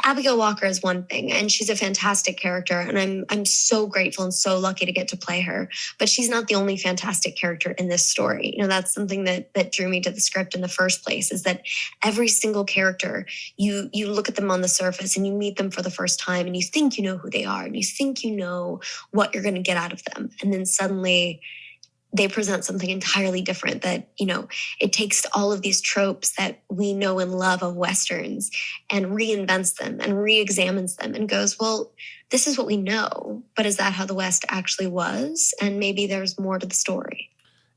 Abigail Walker is one thing, and she's a fantastic character, and I'm so grateful and so lucky to get to play her. But she's not the only fantastic character in this story. You know, that's something that drew me to the script in the first place, is that every single character, you look at them on the surface and you meet them for the first time and you think you know who they are and you think you know what you're going to get out of them. And then suddenly they present something entirely different that, you know, it takes all of these tropes that we know and love of Westerns and reinvents them and re-examines them and goes, well, this is what we know, but is that how the West actually was? And maybe there's more to the story.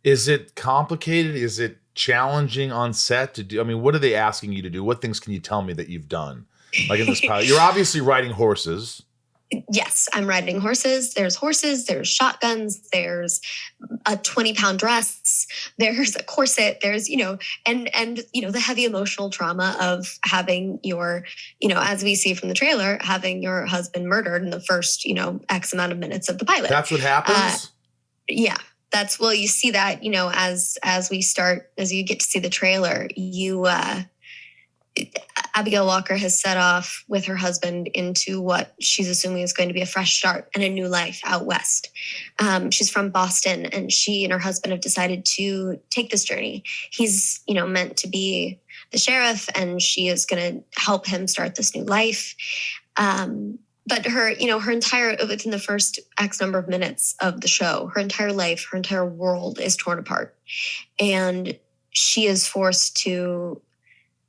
Is it complicated? Is it challenging on set to do? I mean, what are they asking you to do? What things can you tell me that you've done? Like in this pilot, you're obviously riding horses. Yes, I'm riding horses, there's shotguns, there's a 20-pound dress, there's a corset, there's, you know, and, you know, the heavy emotional trauma of having your, you know, as we see from the trailer, having your husband murdered in the first, you know, X amount of minutes of the pilot. That's what happens? Yeah. Well, you see that, you know, as you get to see the trailer, Abigail Walker has set off with her husband into what she's assuming is going to be a fresh start and a new life out west. She's from Boston, and she and her husband have decided to take this journey. He's, you know, meant to be the sheriff, and she is going to help him start this new life. But her entire, within the first X number of minutes of the show, her entire life, her entire world is torn apart. And she is forced to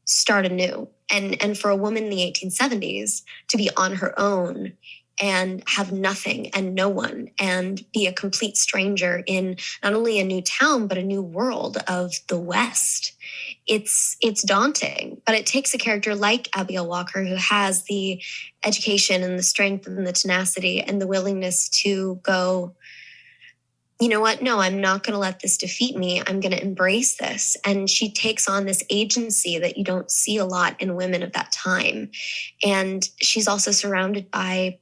start anew. And for a woman in the 1870s to be on her own and have nothing and no one and be a complete stranger in not only a new town, but a new world of the West, it's daunting. But it takes a character like Abigail Walker, who has the education and the strength and the tenacity and the willingness to go, you know what? No, I'm not going to let this defeat me. I'm going to embrace this. And she takes on this agency that you don't see a lot in women of that time. And she's also surrounded by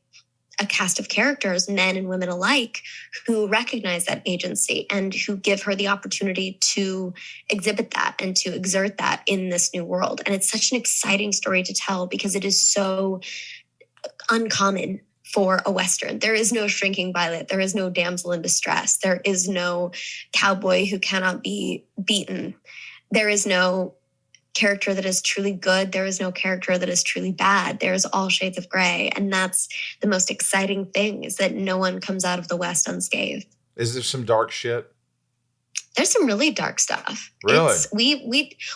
a cast of characters, men and women alike, who recognize that agency and who give her the opportunity to exhibit that and to exert that in this new world. And it's such an exciting story to tell because it is so uncommon for a Western. There is no shrinking violet. There is no damsel in distress. There is no cowboy who cannot be beaten. There is no character that is truly good. There is no character that is truly bad. There's all shades of gray. And that's the most exciting thing, is that no one comes out of the West unscathed. Is there some dark shit? There's some really dark stuff. Really?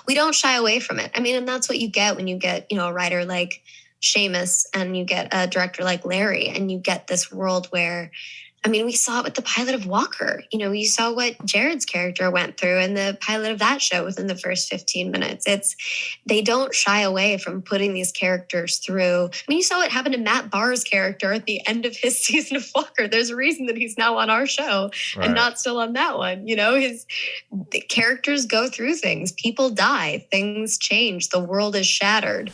We don't shy away from it. I mean, and that's what you get when you get, you know, a writer like Seamus and you get a director like Larry, and you get this world where, I mean, we saw it with the pilot of Walker. You know, you saw what Jared's character went through in the pilot of that show within the first 15 minutes. They don't shy away from putting these characters through. I mean, you saw what happened to Matt Barr's character at the end of his season of Walker. There's a reason that he's now on our show and not still on that one. You know, the characters go through things. People die. Things change. The world is shattered.